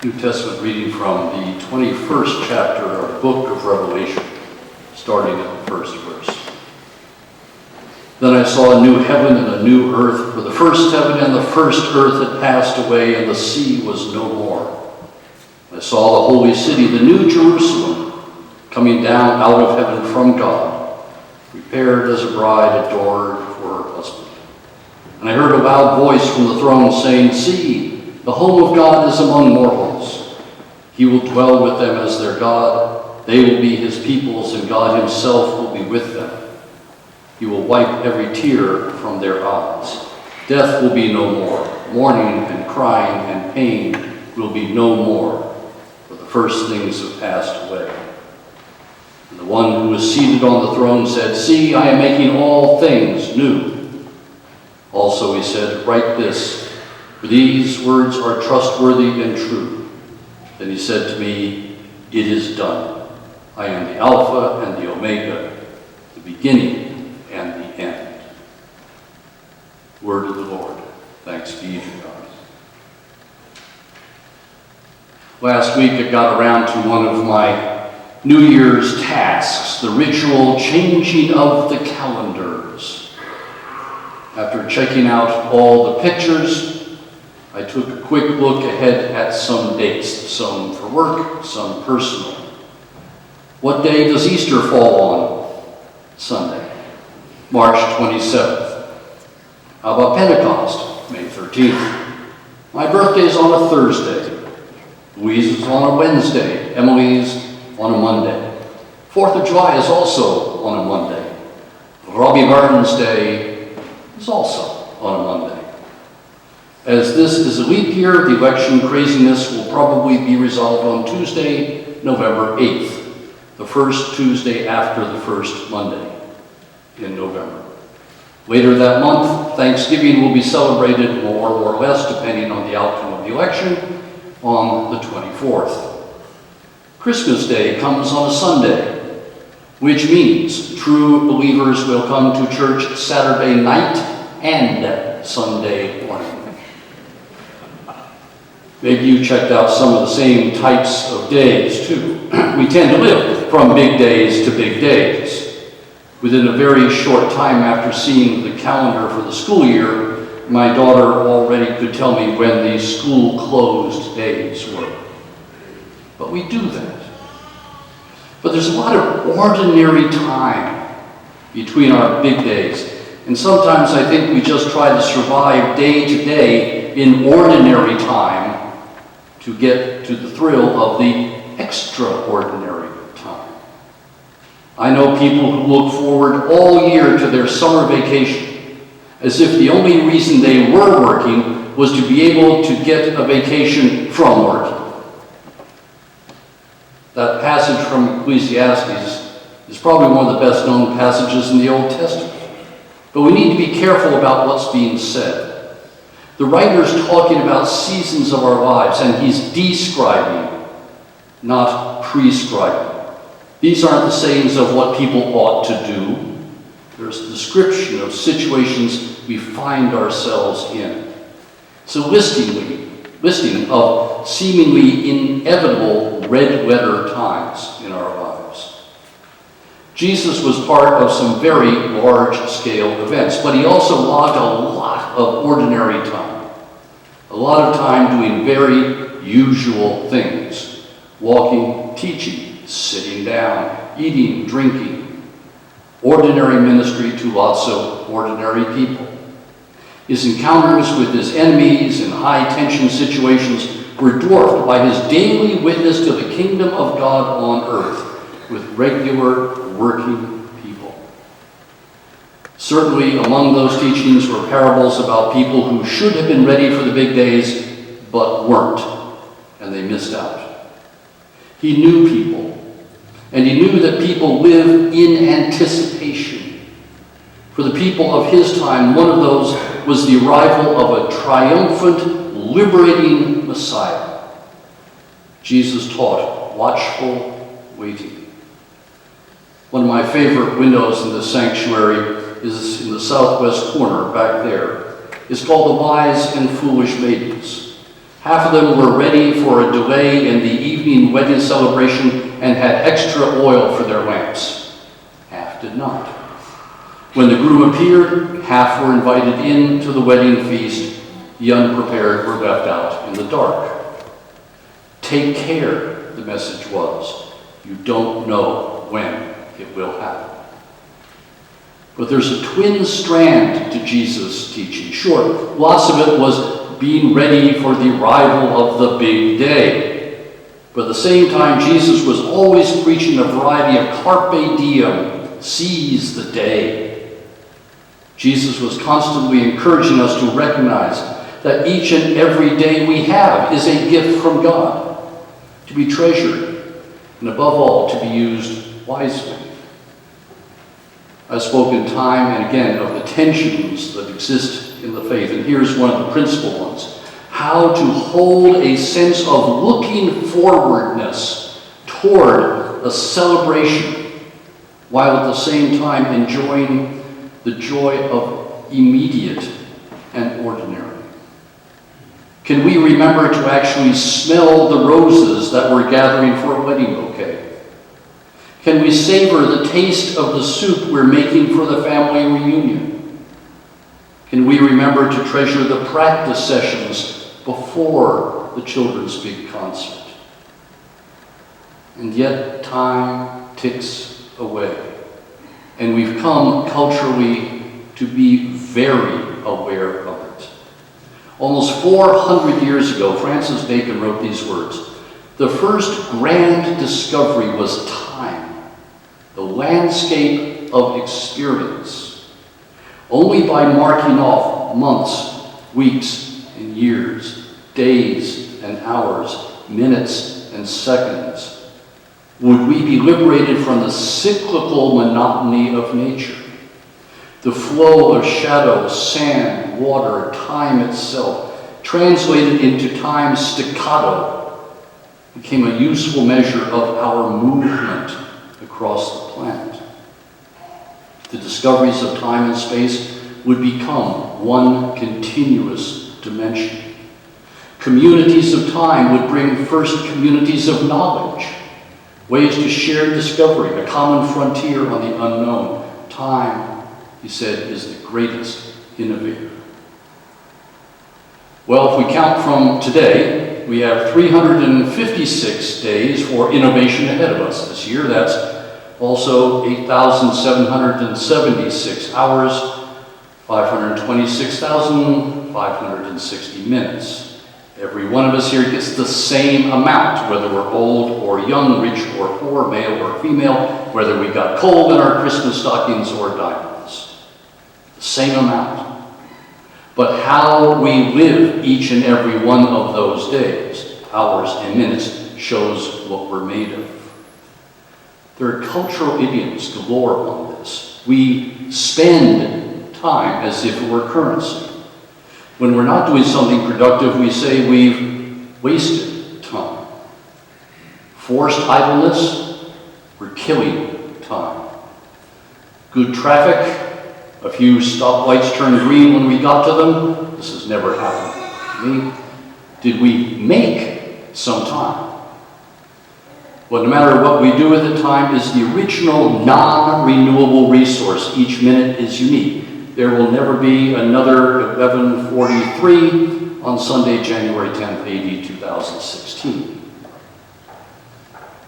New Testament reading from the 21st chapter of the book of Revelation, starting at the first verse. Then I saw a new heaven and a new earth, for the first heaven and the first earth had passed away, and the sea was no more. I saw the holy city, the new Jerusalem, coming down out of heaven from God, prepared as a bride adored for her husband. And I heard a loud voice from the throne saying, "See, the home of God is among mortals. He will dwell with them as their God. They will be his peoples, and God himself will be with them. He will wipe every tear from their eyes. Death will be no more. Mourning and crying and pain will be no more, for the first things have passed away." And the one who was seated on the throne said, "See, I am making all things new." Also he said, "Write this, for these words are trustworthy and true." Then he said to me, "It is done. I am the Alpha and the Omega, the beginning and the end." Word of the Lord. Thanks be to God. Last week I got around to one of my New Year's tasks, the ritual changing of the calendars. After checking out all the pictures, I took a quick look ahead at some dates, some for work, some personal. What day does Easter fall on? Sunday, March 27th. How about Pentecost? May 13th. My birthday's on a Thursday. Louise's on a Wednesday. Emily's on a Monday. 4th of July is also on a Monday. Robbie Barnes Day is also on a Monday. As this is a leap year, the election craziness will probably be resolved on Tuesday, November 8th, the first Tuesday after the first Monday in November. Later that month, Thanksgiving will be celebrated more or less, depending on the outcome of the election, on the 24th. Christmas Day comes on a Sunday, which means true believers will come to church Saturday night and Sunday morning. Maybe you checked out some of the same types of days, too. We tend to live from big days to big days. Within a very short time after seeing the calendar for the school year, my daughter already could tell me when the school closed days were. But we do that. But there's a lot of ordinary time between our big days. And sometimes I think we just try to survive day to day in ordinary time to get to the thrill of the extraordinary time. I know people who look forward all year to their summer vacation, as if the only reason they were working was to be able to get a vacation from working. That passage from Ecclesiastes is probably one of the best known passages in the Old Testament. But we need to be careful about what's being said. The writer's talking about seasons of our lives, and he's describing, not prescribing. These aren't the sayings of what people ought to do. There's a description of situations we find ourselves in. It's a listing of seemingly inevitable red letter times in our lives. Jesus was part of some very large-scale events, but he also logged a lot of ordinary time. A lot of time doing very usual things. Walking, teaching, sitting down, eating, drinking. Ordinary ministry to lots of ordinary people. His encounters with his enemies in high-tension situations were dwarfed by his daily witness to the kingdom of God on earth with regular working people. Certainly among those teachings were parables about people who should have been ready for the big days but weren't, and they missed out. He knew people, and he knew that people live in anticipation. For the people of his time, one of those was the arrival of a triumphant, liberating Messiah. Jesus taught watchful waiting. One of my favorite windows in the sanctuary is in the southwest corner back there. It's called The Wise and Foolish Maidens. Half of them were ready for a delay in the evening wedding celebration and had extra oil for their lamps. Half did not. When the groom appeared, half were invited in to the wedding feast. The unprepared were left out in the dark. Take care, the message was. You don't know when it will happen. But there's a twin strand to Jesus' teaching. Sure, lots of it was being ready for the arrival of the big day. But at the same time, Jesus was always preaching a variety of carpe diem, seize the day. Jesus was constantly encouraging us to recognize that each and every day we have is a gift from God, to be treasured, and above all, to be used wisely. I've spoken time and again of the tensions that exist in the faith, and here's one of the principal ones. How to hold a sense of looking forwardness toward a celebration, while at the same time enjoying the joy of immediate and ordinary. Can we remember to actually smell the roses that we're gathering for a wedding bouquet? Can we savor the taste of the soup we're making for the family reunion? Can we remember to treasure the practice sessions before the children's big concert? And yet time ticks away, and we've come culturally to be very aware of it. Almost 400 years ago, Francis Bacon wrote these words: "The first grand discovery was time, the landscape of experience. Only by marking off months, weeks, and years, days and hours, minutes and seconds, would we be liberated from the cyclical monotony of nature. The flow of shadow, sand, water, time itself, translated into time staccato, became a useful measure of our movement across the planet. The discoveries of time and space would become one continuous dimension. Communities of time would bring first communities of knowledge, ways to share discovery, a common frontier on the unknown. Time, he said, is the greatest innovator." Well, if we count from today, we have 356 days for innovation ahead of us this year. That's also 8,776 hours, 526,560 minutes. Every one of us here gets the same amount, whether we're old or young, rich or poor, male or female, whether we got coal in our Christmas stockings or diamonds. The same amount. But how we live each and every one of those days, hours and minutes, shows what we're made of. There are cultural idioms galore on this. We spend time as if it were currency. When we're not doing something productive, we say we've wasted time. Forced idleness, we're killing time. Good traffic, a few stoplights turned green when we got to them. This has never happened to me. Did we make some time? Well, no matter what we do with the time is the original non-renewable resource. Each minute is unique. There will never be another 11:43 on Sunday, January 10th, AD 2016.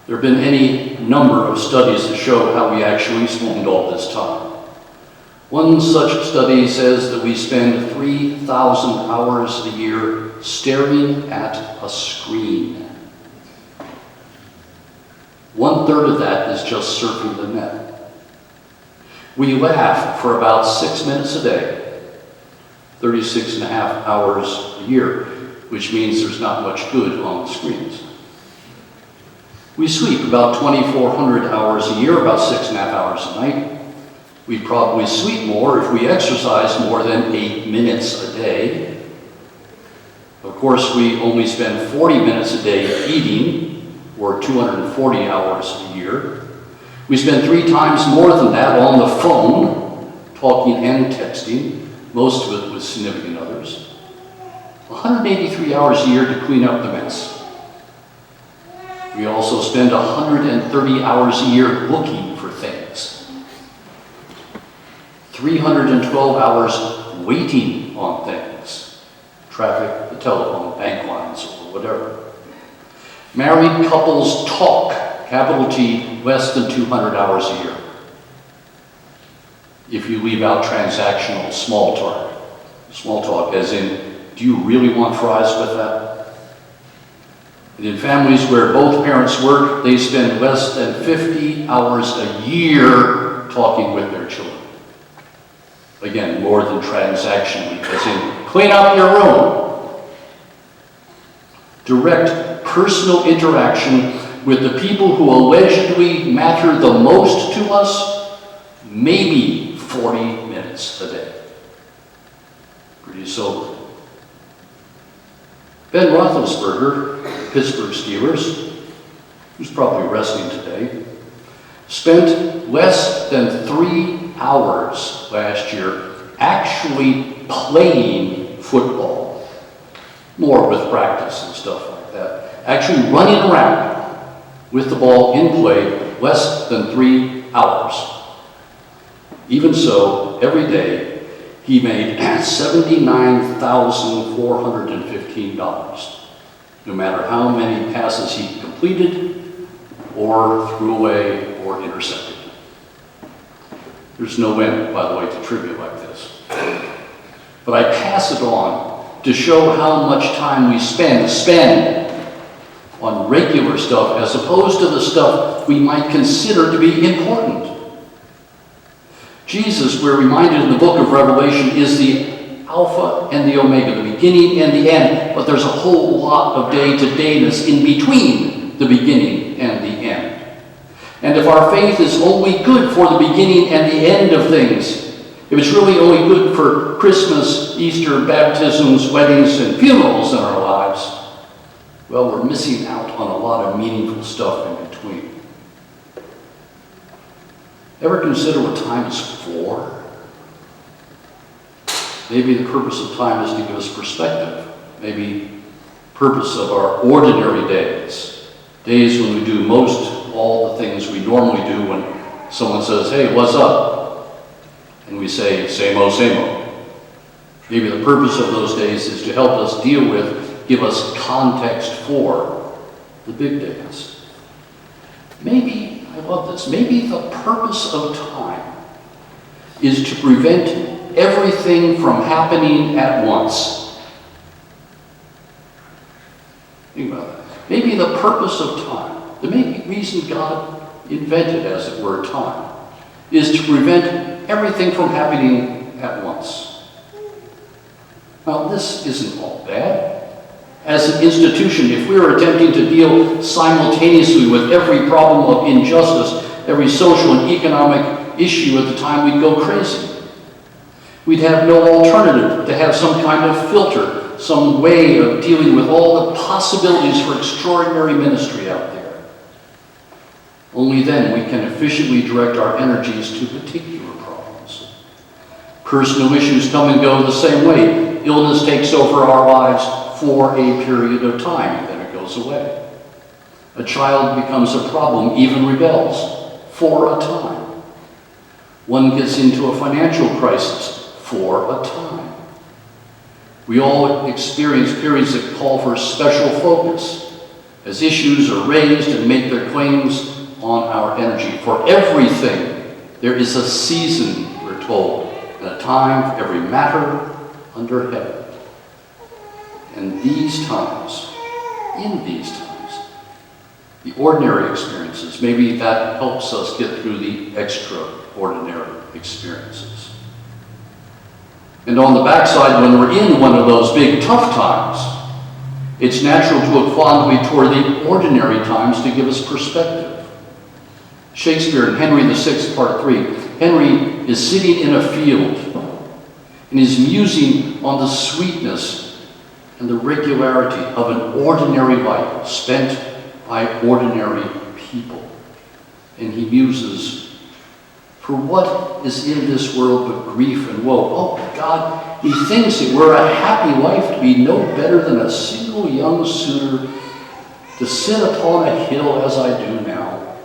There have been any number of studies that show how we actually spend all this time. One such study says that we spend 3,000 hours a year staring at a screen. 1/3 of that is just surfing the net. We laugh for about 6 minutes a day, 36 and a half hours a year, which means there's not much good on the screens. We sleep about 2,400 hours a year, about 6.5 hours a night. We probably sleep more if we exercise more than 8 minutes a day. Of course, we only spend 40 minutes a day eating, or 240 hours a year. We spend 3 times more than that on the phone, talking and texting, most of it with significant others. 183 hours a year to clean up the mess. We also spend 130 hours a year looking for things. 312 hours waiting on things. Traffic, the telephone, bank lines, or whatever. Married couples talk, capital T, less than 200 hours a year. If you leave out transactional small talk as in, do you really want fries with that? And in families where both parents work, they spend less than 50 hours a year talking with their children. Again, more than transactionally, as in, clean up your room. Direct personal interaction with the people who allegedly matter the most to us, maybe 40 minutes a day. Pretty sober. Ben Roethlisberger, Pittsburgh Steelers, who's probably resting today, spent less than 3 hours last year actually playing football. More with practice and stuff like that. Actually running around with the ball in play less than 3 hours. Even so, every day, he made $79,415, no matter how many passes he completed, or threw away, or intercepted. There's no end, by the way, to trivia like this. But I pass it on to show how much time we spend on regular stuff as opposed to the stuff we might consider to be important. Jesus, we're reminded in the book of Revelation, is the Alpha and the Omega, the beginning and the end, but there's a whole lot of day-to-dayness in between the beginning and the end. And if our faith is only good for the beginning and the end of things, if it's really only good for Christmas, Easter, baptisms, weddings, and funerals in our lives, well, we're missing out on a lot of meaningful stuff in between. Ever consider what time is for? Maybe the purpose of time is to give us perspective. Maybe the purpose of our ordinary days when we do most all the things we normally do when someone says, hey, what's up? And we say, same old, same old. Maybe the purpose of those days is to help us deal with, give us context for the big days. Maybe, I love this, maybe the purpose of time is to prevent everything from happening at once. Think about that. Maybe the purpose of time, the main reason God invented, as it were, time, is to prevent everything from happening at once. Now, this isn't all bad. As an institution, if we were attempting to deal simultaneously with every problem of injustice, every social and economic issue at the time, we'd go crazy. We'd have no alternative to have some kind of filter, some way of dealing with all the possibilities for extraordinary ministry out there. Only then we can efficiently direct our energies to particular problems. Personal issues come and go the same way. Illness takes over our lives for a period of time, and then it goes away. A child becomes a problem, even rebels, for a time. One gets into a financial crisis for a time. We all experience periods that call for special focus as issues are raised and make their claims on our energy. For everything, there is a season, we're told, and a time for every matter under heaven. And in these times, the ordinary experiences, maybe that helps us get through the extraordinary experiences. And on the backside, when we're in one of those big tough times, it's natural to look fondly toward the ordinary times to give us perspective. Shakespeare in Henry VI, Part 3, Henry is sitting in a field and is musing on the sweetness and the regularity of an ordinary life spent by ordinary people. And he muses, for what is in this world but grief and woe? Oh God, Methinks it were a happy life to be no better than a single young suitor, to sit upon a hill as I do now,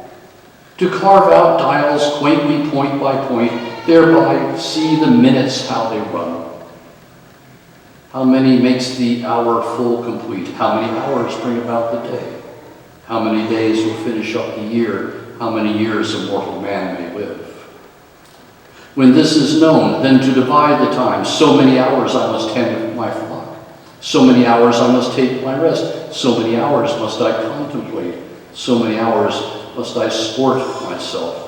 to carve out dials quaintly point by point, thereby see the minutes how they run. How many makes the hour full complete? How many hours bring about the day? How many days will finish up the year? How many years a mortal man may live? When this is known, then to divide the time, so many hours I must tend my flock, so many hours I must take my rest, so many hours must I contemplate, so many hours must I sport myself.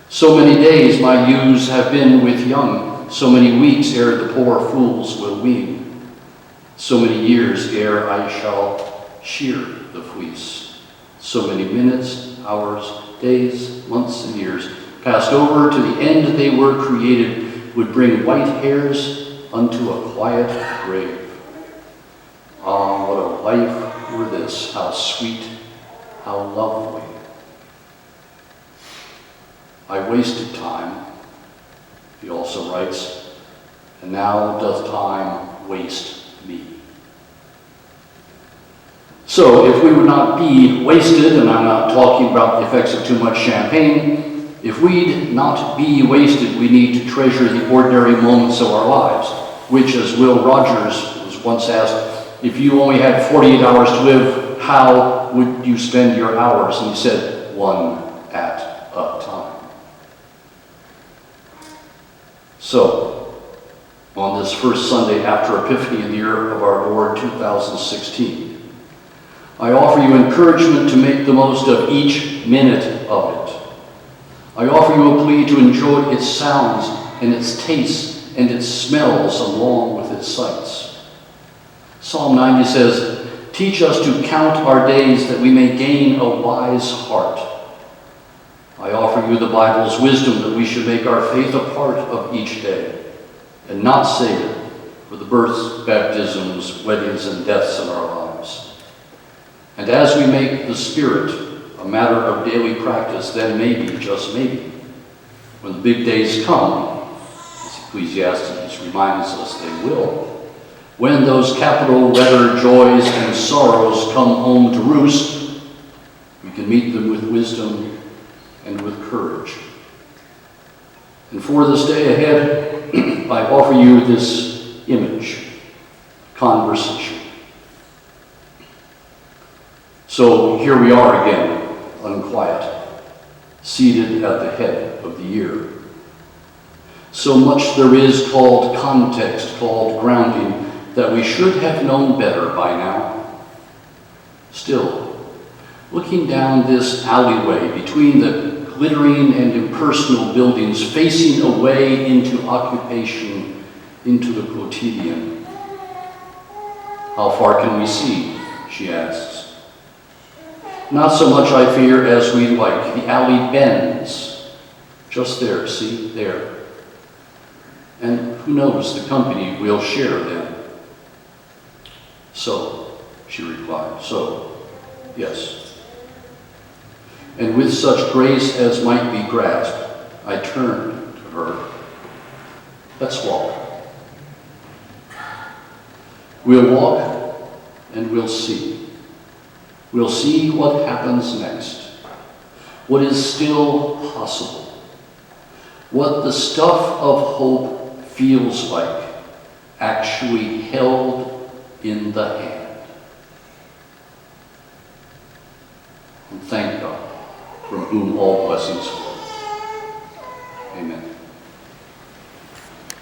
So many days my ewes have been with young, so many weeks ere the poor fools will wean, so many years ere I shall shear the fleece, so many minutes, hours, days, months, and years passed over to the end they were created would bring white hairs unto a quiet grave. Ah, what a life were this, how sweet, how lovely. I wasted time, he also writes, and now doth time waste me. So if we would not be wasted, and I'm not talking about the effects of too much champagne, if we'd not be wasted, we need to treasure the ordinary moments of our lives, which, as Will Rogers was once asked, if you only had 48 hours to live, how would you spend your hours? And he said, one at a time. So, on this first Sunday after Epiphany in the year of our Lord 2016, I offer you encouragement to make the most of each minute of it. I offer you a plea to enjoy its sounds and its tastes and its smells along with its sights. Psalm 90 says, teach us to count our days that we may gain a wise heart. I offer you the Bible's wisdom that we should make our faith a part of each day and not save it for the births, baptisms, weddings, and deaths in our lives. And as we make the Spirit a matter of daily practice, then maybe, just maybe, when the big days come, as Ecclesiastes reminds us they will, when those capital letter joys and sorrows come home to roost, we can meet them with wisdom and with courage. And for this day ahead, I offer you this image, conversation. So here we are again, unquiet, seated at the head of the year. So much there is called context, called grounding, that we should have known better by now. Still, looking down this alleyway between the glittering and impersonal buildings, facing away into occupation, into the quotidian. How far can we see, she asks. Not so much, I fear, as we like. The alley bends. Just there, see, there. And who knows the company we'll share then. So, she replied, so, yes. And with such grace as might be grasped, I turned to her. Let's walk. We'll walk and we'll see. We'll see what happens next, what is still possible, what the stuff of hope feels like, actually held in the hand. And thank God, from whom all blessings flow.